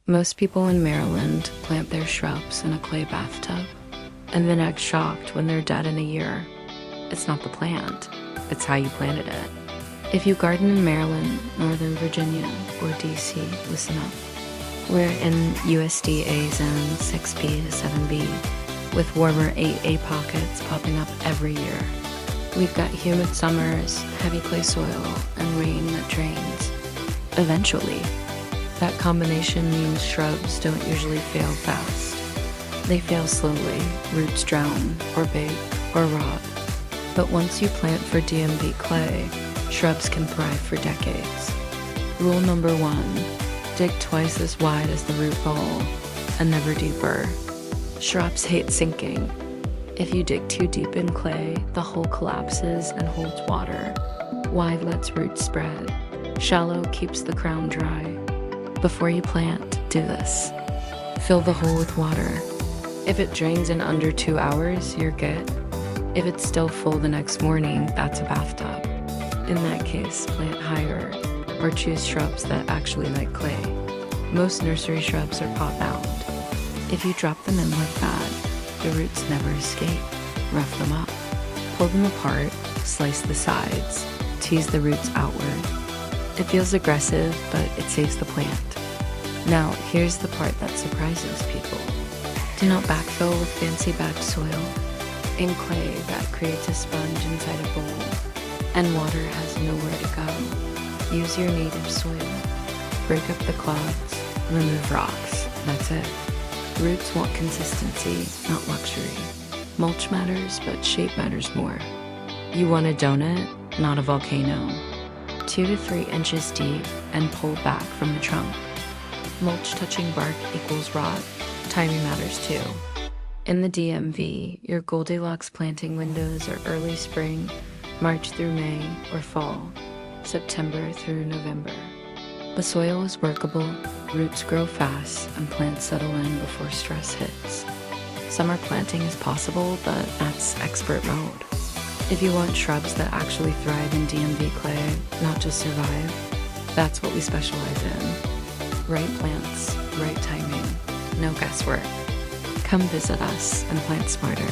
Most people in Maryland plant their shrubs in a clay bathtub and then act shocked when they're dead in a year. It's not the plant, it's how you planted it. If you garden in Maryland, Northern Virginia, or DC, listen up. We're in USDA zone 6B to 7B, with warmer 8A pockets popping up every year. We've got humid summers, heavy clay soil, and rain that drains. Eventually. That combination means shrubs don't usually fail fast. They fail slowly, roots drown, or bake, or rot. But once you plant for DMV Clay, shrubs can thrive for decades. Rule number 1, dig twice as wide as the root ball, and never deeper. Shrubs hate sinking. If you dig too deep in clay, the hole collapses and holds water. Wide lets roots spread. Shallow keeps the crown dry. Before you plant, do this. Fill the hole with water. If it drains in under 2 hours, you're good. If it's still full the next morning, that's a bathtub. In that case, plant higher, or choose shrubs that actually like clay. Most nursery shrubs are pot-bound. If you drop them in like that, the roots never escape. Rough them up. Pull them apart, slice the sides, tease the roots outward. It feels aggressive, but it saves the plant. Now, here's the part that surprises people. Do not backfill with fancy bagged soil. In clay, that creates a sponge inside a bowl, and water has nowhere to go. Use your native soil. Break up the clods, remove rocks. That's it. Roots want consistency, not luxury. Mulch matters, but shape matters more. You want a donut, not a volcano. 2 to 3 inches deep and pull back from the trunk. Mulch touching bark equals rot. Timing matters too. In the DMV, your Goldilocks planting windows are early spring, March through May, or fall, September through November. The soil is workable, roots grow fast, and plants settle in before stress hits. Summer planting is possible, but that's expert mode. If you want shrubs that actually thrive in DMV clay, not just survive, that's what we specialize in. Right plants, right timing, no guesswork. Come visit us and plant smarter.